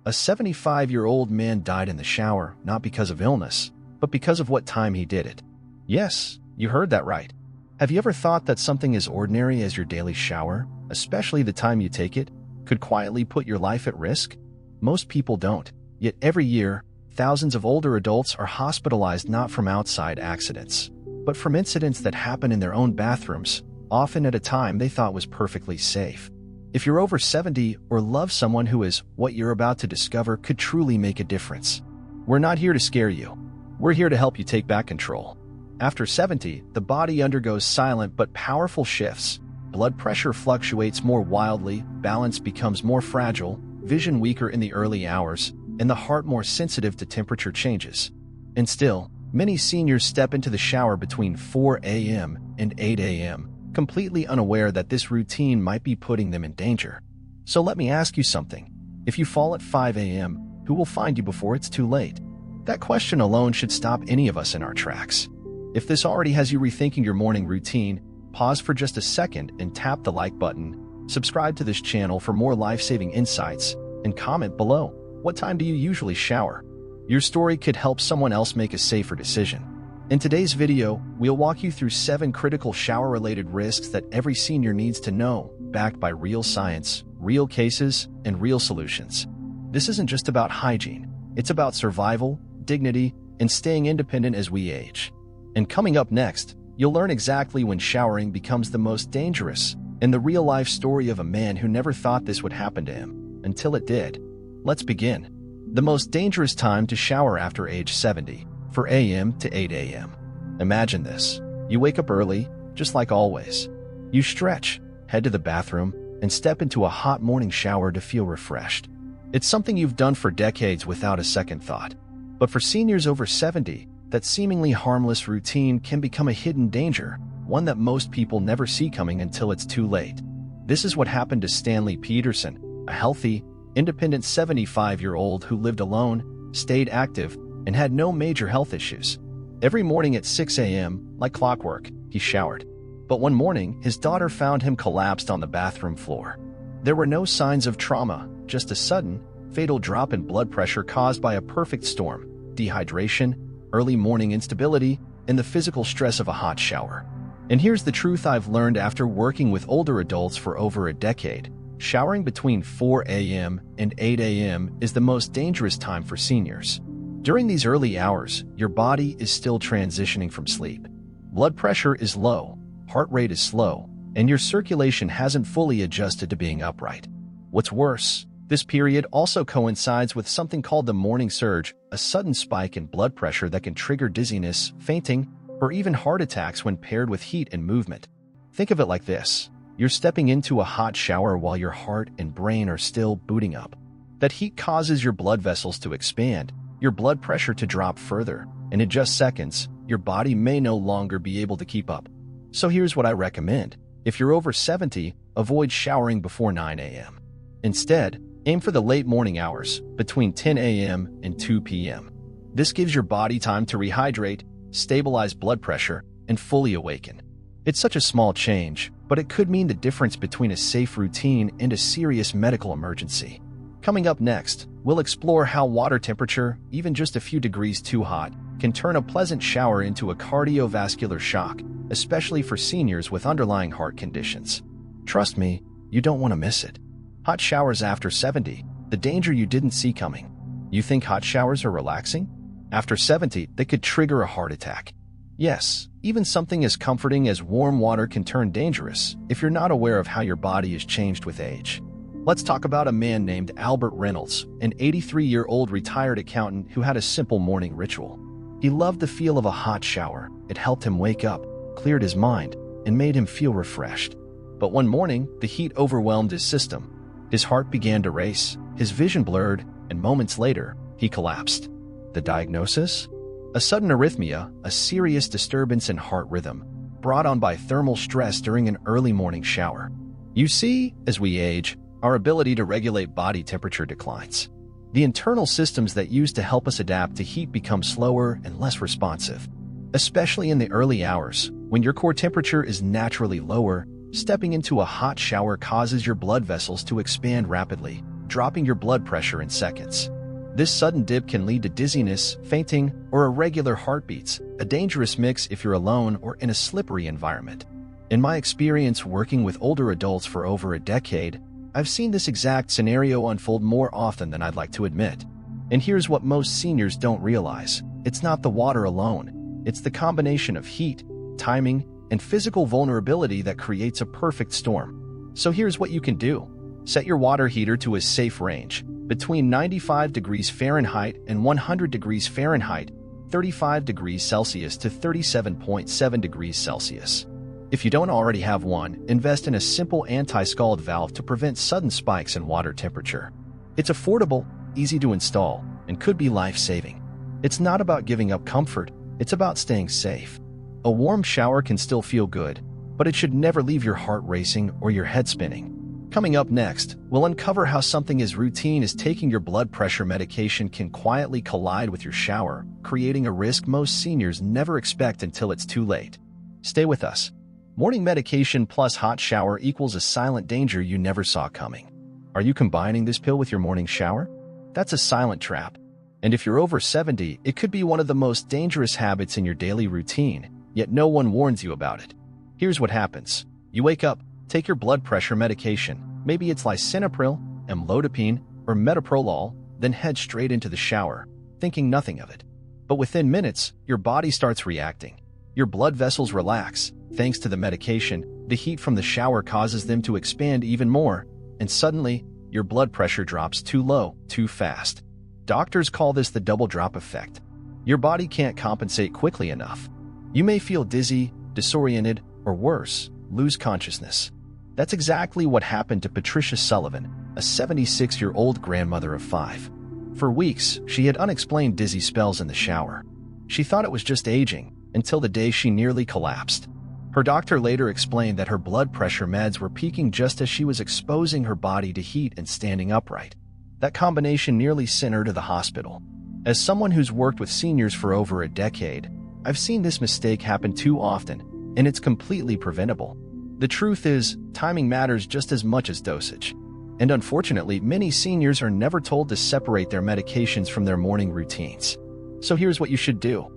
A 75-year-old man died in the shower, not because of illness, but because of what time he did it. Yes, you heard that right. Have you ever thought that something as ordinary as your daily shower, especially the time you take it, could quietly put your life at risk? Most people don't. Yet every year, thousands of older adults are hospitalized not from outside accidents, but from incidents that happen in their own bathrooms, often at a time they thought was perfectly safe. If you're over 70 or love someone who is, what you're about to discover could truly make a difference. We're not here to scare you. We're here to help you take back control. After 70, the body undergoes silent but powerful shifts. Blood pressure fluctuates more wildly, balance becomes more fragile, vision weaker in the early hours, and the heart more sensitive to temperature changes. And still, many seniors step into the shower between 4 a.m. and 8 a.m., completely unaware that this routine might be putting them in danger. So let me ask you something. If you fall at 5 a.m., who will find you before it's too late? That question alone should stop any of us in our tracks. If this already has you rethinking your morning routine, pause for just a second and tap the like button, subscribe to this channel for more life-saving insights, and comment below. What time do you usually shower? Your story could help someone else make a safer decision. In today's video, we'll walk you through 7 critical shower-related risks that every senior needs to know, backed by real science, real cases, and real solutions. This isn't just about hygiene. It's about survival, dignity, and staying independent as we age. And coming up next, you'll learn exactly when showering becomes the most dangerous and the real-life story of a man who never thought this would happen to him, until it did. Let's begin. The most dangerous time to shower after age 70, 4 a.m. to 8 a.m. Imagine this. You wake up early, just like always. You stretch, head to the bathroom, and step into a hot morning shower to feel refreshed. It's something you've done for decades without a second thought. But for seniors over 70, that seemingly harmless routine can become a hidden danger, one that most people never see coming until it's too late. This is what happened to Stanley Peterson, a healthy, independent 75-year-old who lived alone, stayed active, and had no major health issues. Every morning at 6 a.m., like clockwork, he showered. But one morning, his daughter found him collapsed on the bathroom floor. There were no signs of trauma, just a sudden, fatal drop in blood pressure caused by a perfect storm: dehydration, early morning instability, and the physical stress of a hot shower. And here's the truth I've learned after working with older adults for over a decade. Showering between 4 a.m. and 8 a.m. is the most dangerous time for seniors. During these early hours, your body is still transitioning from sleep. Blood pressure is low, heart rate is slow, and your circulation hasn't fully adjusted to being upright. What's worse, this period also coincides with something called the morning surge, a sudden spike in blood pressure that can trigger dizziness, fainting, or even heart attacks when paired with heat and movement. Think of it like this. You're stepping into a hot shower while your heart and brain are still booting up. That heat causes your blood vessels to expand, your blood pressure to drop further, and in just seconds, your body may no longer be able to keep up. So here's what I recommend. If you're over 70, avoid showering before 9 a.m. Instead, aim for the late morning hours, between 10 a.m. and 2 p.m. This gives your body time to rehydrate, stabilize blood pressure, and fully awaken. It's such a small change, but it could mean the difference between a safe routine and a serious medical emergency. Coming up next, we'll explore how water temperature, even just a few degrees too hot, can turn a pleasant shower into a cardiovascular shock, especially for seniors with underlying heart conditions. Trust me, you don't want to miss it. Hot showers after 70, the danger you didn't see coming. You think hot showers are relaxing? After 70, they could trigger a heart attack. Yes, even something as comforting as warm water can turn dangerous if you're not aware of how your body is changed with age. Let's talk about a man named Albert Reynolds, an 83-year-old retired accountant who had a simple morning ritual. He loved the feel of a hot shower. It helped him wake up, cleared his mind, and made him feel refreshed. But one morning, the heat overwhelmed his system. His heart began to race, his vision blurred, and moments later, he collapsed. The diagnosis? A sudden arrhythmia, a serious disturbance in heart rhythm, brought on by thermal stress during an early morning shower. You see, as we age, our ability to regulate body temperature declines. The internal systems that used to help us adapt to heat become slower and less responsive. Especially in the early hours, when your core temperature is naturally lower, stepping into a hot shower causes your blood vessels to expand rapidly, dropping your blood pressure in seconds. This sudden dip can lead to dizziness, fainting, or irregular heartbeats, a dangerous mix if you're alone or in a slippery environment. In my experience working with older adults for over a decade, I've seen this exact scenario unfold more often than I'd like to admit. And here's what most seniors don't realize. It's not the water alone. It's the combination of heat, timing, and physical vulnerability that creates a perfect storm. So here's what you can do. Set your water heater to a safe range, between 95 degrees Fahrenheit and 100 degrees Fahrenheit, 35 degrees Celsius to 37.7 degrees Celsius. If you don't already have one, invest in a simple anti-scald valve to prevent sudden spikes in water temperature. It's affordable, easy to install, and could be life-saving. It's not about giving up comfort, it's about staying safe. A warm shower can still feel good, but it should never leave your heart racing or your head spinning. Coming up next, we'll uncover how something as routine as taking your blood pressure medication can quietly collide with your shower, creating a risk most seniors never expect until it's too late. Stay with us. Morning medication plus hot shower equals a silent danger you never saw coming. Are you combining this pill with your morning shower? That's a silent trap. And if you're over 70, it could be one of the most dangerous habits in your daily routine, yet no one warns you about it. Here's what happens. You wake up, take your blood pressure medication, maybe it's lisinopril, amlodipine, or metoprolol, then head straight into the shower, thinking nothing of it. But within minutes, your body starts reacting. Your blood vessels relax. Thanks to the medication, the heat from the shower causes them to expand even more, and suddenly, your blood pressure drops too low, too fast. Doctors call this the double drop effect. Your body can't compensate quickly enough. You may feel dizzy, disoriented, or worse, lose consciousness. That's exactly what happened to Patricia Sullivan, a 76-year-old grandmother of 5. For weeks, she had unexplained dizzy spells in the shower. She thought it was just aging, until the day she nearly collapsed. Her doctor later explained that her blood pressure meds were peaking just as she was exposing her body to heat and standing upright. That combination nearly sent her to the hospital. As someone who's worked with seniors for over a decade, I've seen this mistake happen too often, and it's completely preventable. The truth is, timing matters just as much as dosage. And unfortunately, many seniors are never told to separate their medications from their morning routines. So here's what you should do.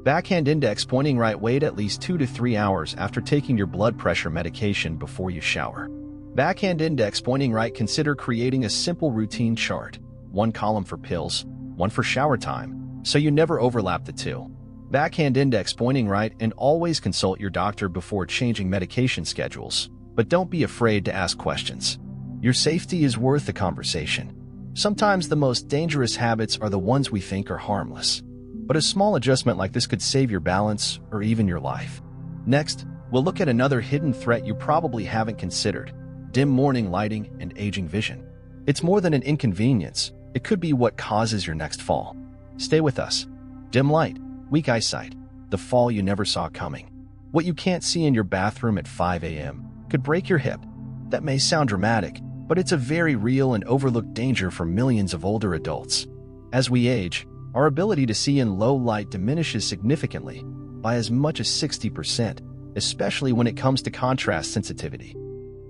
Backhand index pointing right, wait at least 2 to 3 hours after taking your blood pressure medication before you shower. Backhand index pointing right, consider creating a simple routine chart. 1 column for pills, 1 for shower time, so you never overlap the two. Backhand index pointing right, and always consult your doctor before changing medication schedules. But don't be afraid to ask questions. Your safety is worth the conversation. Sometimes the most dangerous habits are the ones we think are harmless. But a small adjustment like this could save your balance or even your life. Next, we'll look at another hidden threat you probably haven't considered: dim morning lighting and aging vision. It's more than an inconvenience. It could be what causes your next fall. Stay with us. Dim light, weak eyesight, the fall you never saw coming. What you can't see in your bathroom at 5 a.m. could break your hip. That may sound dramatic, but it's a very real and overlooked danger for millions of older adults. As we age, our ability to see in low light diminishes significantly, by as much as 60%, especially when it comes to contrast sensitivity.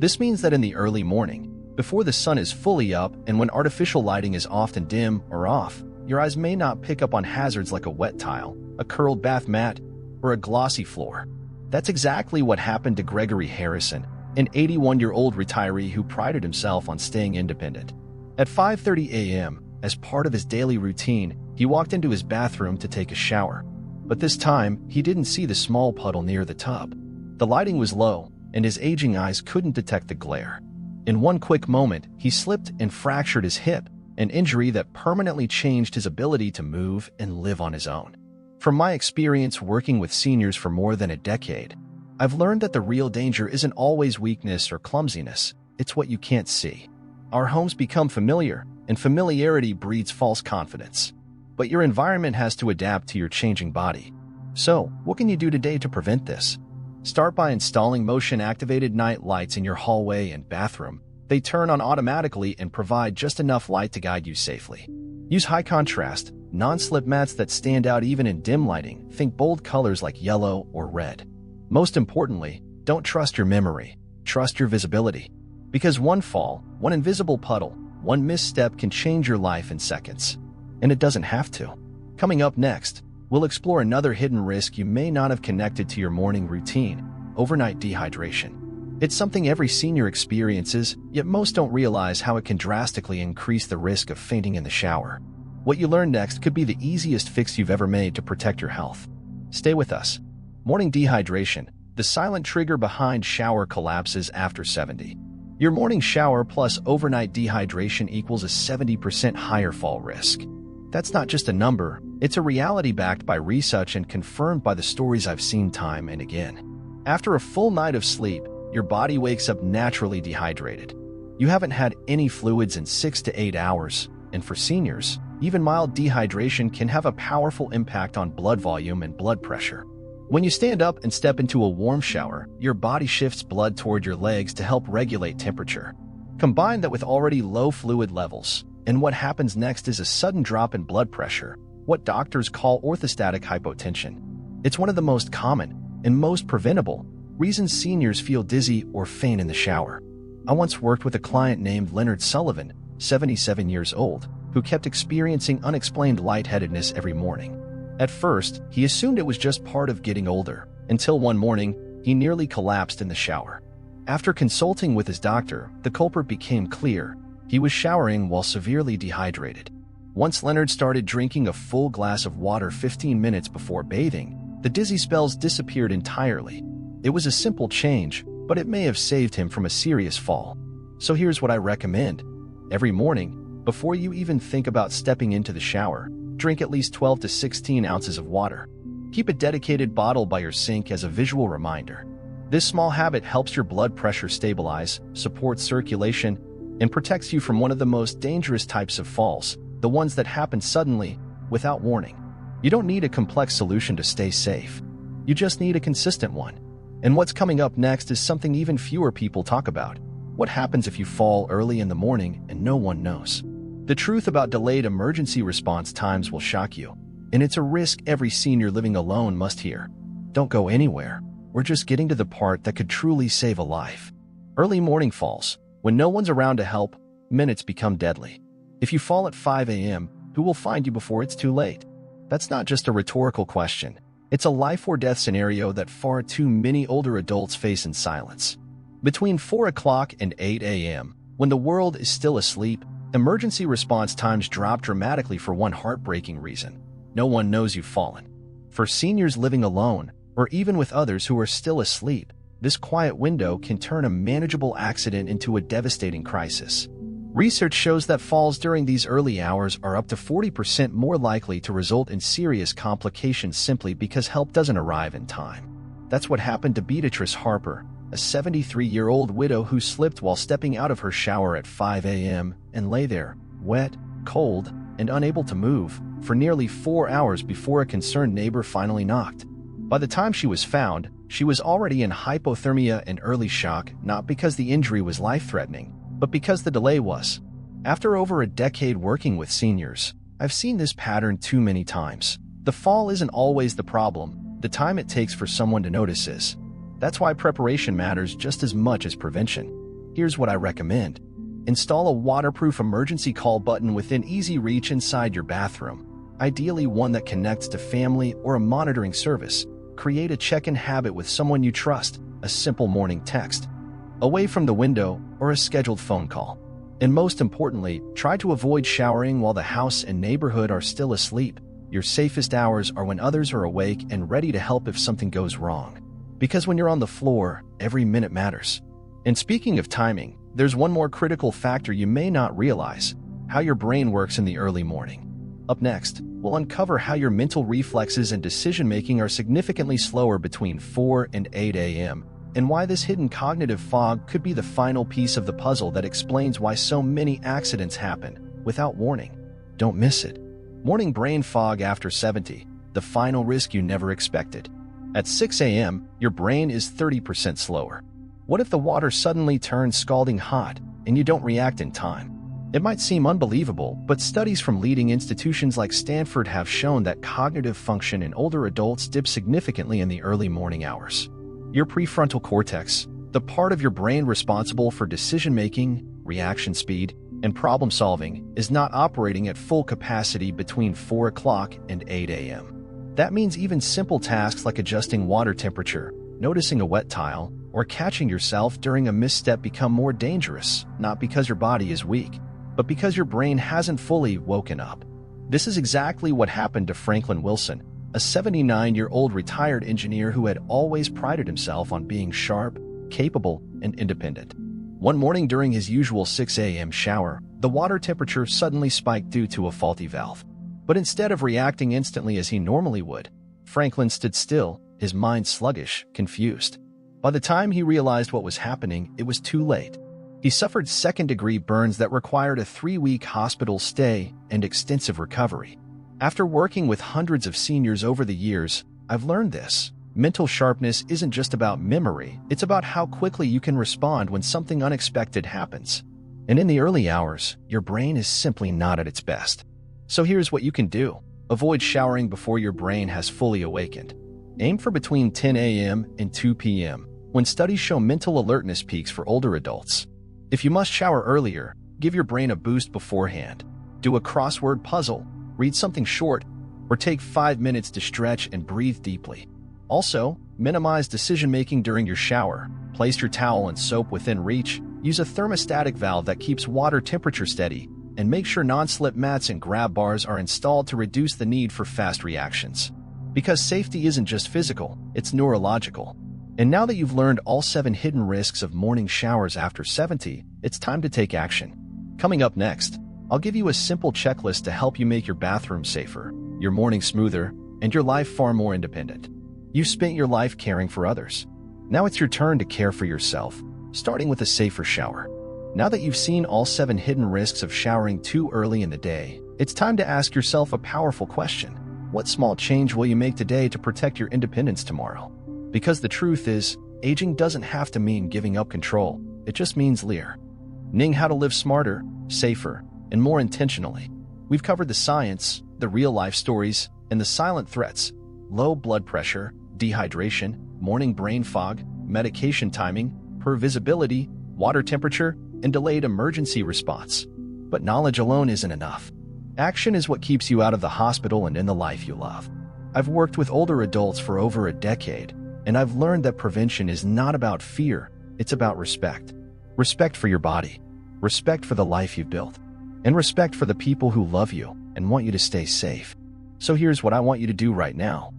This means that in the early morning, before the sun is fully up and when artificial lighting is often dim or off, your eyes may not pick up on hazards like a wet tile, a curled bath mat, or a glossy floor. That's exactly what happened to Gregory Harrison, an 81-year-old retiree who prided himself on staying independent. At 5:30 a.m., as part of his daily routine, he walked into his bathroom to take a shower. But this time, he didn't see the small puddle near the tub. The lighting was low, and his aging eyes couldn't detect the glare. In one quick moment, he slipped and fractured his hip, an injury that permanently changed his ability to move and live on his own. From my experience working with seniors for more than a decade, I've learned that the real danger isn't always weakness or clumsiness, it's what you can't see. Our homes become familiar, and familiarity breeds false confidence. But your environment has to adapt to your changing body. So, what can you do today to prevent this? Start by installing motion-activated night lights in your hallway and bathroom. They turn on automatically and provide just enough light to guide you safely. Use high-contrast, non-slip mats that stand out even in dim lighting. Think bold colors like yellow or red. Most importantly, don't trust your memory. Trust your visibility. Because one fall, one invisible puddle, One misstep can change your life in seconds. And it doesn't have to. Coming up next, we'll explore another hidden risk you may not have connected to your morning routine: overnight dehydration. It's something every senior experiences, yet most don't realize how it can drastically increase the risk of fainting in the shower. What you learn next could be the easiest fix you've ever made to protect your health. Stay with us. Morning dehydration, the silent trigger behind shower collapses after 70. Your morning shower plus overnight dehydration equals a 70% higher fall risk. That's not just a number, it's a reality backed by research and confirmed by the stories I've seen time and again. After a full night of sleep, your body wakes up naturally dehydrated. You haven't had any fluids in 6 to 8 hours, and for seniors, even mild dehydration can have a powerful impact on blood volume and blood pressure. When you stand up and step into a warm shower, your body shifts blood toward your legs to help regulate temperature. Combine that with already low fluid levels, and what happens next is a sudden drop in blood pressure, what doctors call orthostatic hypotension. It's one of the most common, and most preventable, reasons seniors feel dizzy or faint in the shower. I once worked with a client named Leonard Sullivan, 77 years old, who kept experiencing unexplained lightheadedness every morning. At first, he assumed it was just part of getting older, until one morning, he nearly collapsed in the shower. After consulting with his doctor, the culprit became clear: he was showering while severely dehydrated. Once Leonard started drinking a full glass of water 15 minutes before bathing, the dizzy spells disappeared entirely. It was a simple change, but it may have saved him from a serious fall. So here's what I recommend. Every morning, before you even think about stepping into the shower, drink at least 12 to 16 ounces of water. Keep a dedicated bottle by your sink as a visual reminder. This small habit helps your blood pressure stabilize, supports circulation, and protects you from one of the most dangerous types of falls, the ones that happen suddenly, without warning. You don't need a complex solution to stay safe. You just need a consistent one. And what's coming up next is something even fewer people talk about. What happens if you fall early in the morning and no one knows? The truth about delayed emergency response times will shock you, and it's a risk every senior living alone must hear. Don't go anywhere. We're just getting to the part that could truly save a life. Early morning falls. When no one's around to help, minutes become deadly. If you fall at 5 a.m., who will find you before it's too late? That's not just a rhetorical question. It's a life or death scenario that far too many older adults face in silence. Between 4 o'clock and 8 a.m., when the world is still asleep, emergency response times drop dramatically for one heartbreaking reason: no one knows you've fallen. For seniors living alone, or even with others who are still asleep, this quiet window can turn a manageable accident into a devastating crisis. Research shows that falls during these early hours are up to 40% more likely to result in serious complications simply because help doesn't arrive in time. That's what happened to Beatrice Harper, a 73-year-old widow who slipped while stepping out of her shower at 5 a.m. and lay there, wet, cold, and unable to move, for nearly 4 hours before a concerned neighbor finally knocked. By the time she was found, she was already in hypothermia and early shock, not because the injury was life-threatening, but because the delay was. After over a decade working with seniors, I've seen this pattern too many times. The fall isn't always the problem. The time it takes for someone to notice is. That's why preparation matters just as much as prevention. Here's what I recommend. Install a waterproof emergency call button within easy reach inside your bathroom, ideally one that connects to family or a monitoring service. Create a check-in habit with someone you trust, a simple morning text, away from the window, or a scheduled phone call. And most importantly, try to avoid showering while the house and neighborhood are still asleep. Your safest hours are when others are awake and ready to help if something goes wrong. Because when you're on the floor, every minute matters. And speaking of timing, there's one more critical factor you may not realize: how your brain works in the early morning. Up next, we'll uncover how your mental reflexes and decision-making are significantly slower between 4 and 8 a.m., and why this hidden cognitive fog could be the final piece of the puzzle that explains why so many accidents happen without warning. Don't miss it. Morning brain fog after 70, the final risk you never expected. At 6 a.m., your brain is 30% slower. What if the water suddenly turns scalding hot and you don't react in time? It might seem unbelievable, but studies from leading institutions like Stanford have shown that cognitive function in older adults dips significantly in the early morning hours. Your prefrontal cortex, the part of your brain responsible for decision-making, reaction speed, and problem solving is not operating at full capacity between 4 o'clock and 8 a.m. That means even simple tasks like adjusting water temperature, noticing a wet tile, or catching yourself during a misstep become more dangerous, not because your body is weak, but because your brain hasn't fully woken up. This is exactly what happened to Franklin Wilson, a 79-year-old retired engineer who had always prided himself on being sharp, capable, and independent. One morning during his usual 6 a.m. shower, the water temperature suddenly spiked due to a faulty valve. But instead of reacting instantly as he normally would, Franklin stood still, his mind sluggish, confused. By the time he realized what was happening, it was too late. He suffered second-degree burns that required a 3-week hospital stay and extensive recovery. After working with hundreds of seniors over the years, I've learned this. Mental sharpness isn't just about memory, it's about how quickly you can respond when something unexpected happens. And in the early hours, your brain is simply not at its best. So here's what you can do. Avoid showering before your brain has fully awakened. Aim for between 10 a.m. and 2 p.m., when studies show mental alertness peaks for older adults. If you must shower earlier, give your brain a boost beforehand. Do a crossword puzzle, read something short, or take 5 minutes to stretch and breathe deeply. Also, minimize decision-making during your shower. Place your towel and soap within reach, use a thermostatic valve that keeps water temperature steady, and make sure non-slip mats and grab bars are installed to reduce the need for fast reactions. Because safety isn't just physical, it's neurological. And now that you've learned all 7 hidden risks of morning showers after 70, it's time to take action. Coming up next, I'll give you a simple checklist to help you make your bathroom safer, your morning smoother, and your life far more independent. You've spent your life caring for others. Now it's your turn to care for yourself, starting with a safer shower. Now that you've seen all 7 hidden risks of showering too early in the day, it's time to ask yourself a powerful question. What small change will you make today to protect your independence tomorrow? Because the truth is, aging doesn't have to mean giving up control. It just means learning how to live smarter, safer, and more intentionally. We've covered the science, the real-life stories, and the silent threats: low blood pressure, dehydration, morning brain fog, medication timing, poor visibility, water temperature, and delayed emergency response. But knowledge alone isn't enough. Action is what keeps you out of the hospital and in the life you love. I've worked with older adults for over a decade, and I've learned that prevention is not about fear, it's about respect. Respect for your body, respect for the life you've built, and respect for the people who love you and want you to stay safe. So here's what I want you to do right now.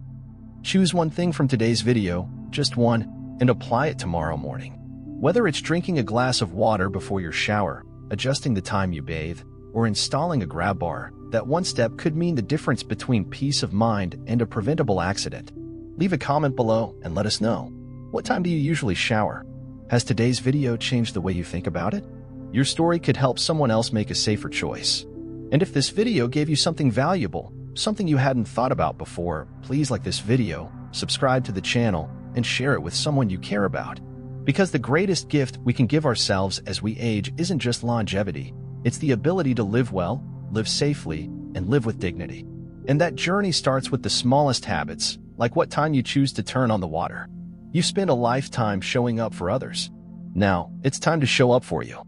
Choose one thing from today's video, just one, and apply it tomorrow morning. Whether it's drinking a glass of water before your shower, adjusting the time you bathe, or installing a grab bar, that one step could mean the difference between peace of mind and a preventable accident. Leave a comment below and let us know. What time do you usually shower? Has today's video changed the way you think about it? Your story could help someone else make a safer choice. And if this video gave you something valuable, something you hadn't thought about before, please like this video, subscribe to the channel, and share it with someone you care about. Because the greatest gift we can give ourselves as we age isn't just longevity, it's the ability to live well, live safely, and live with dignity. And that journey starts with the smallest habits, like what time you choose to turn on the water. You spend a lifetime showing up for others. Now, it's time to show up for you.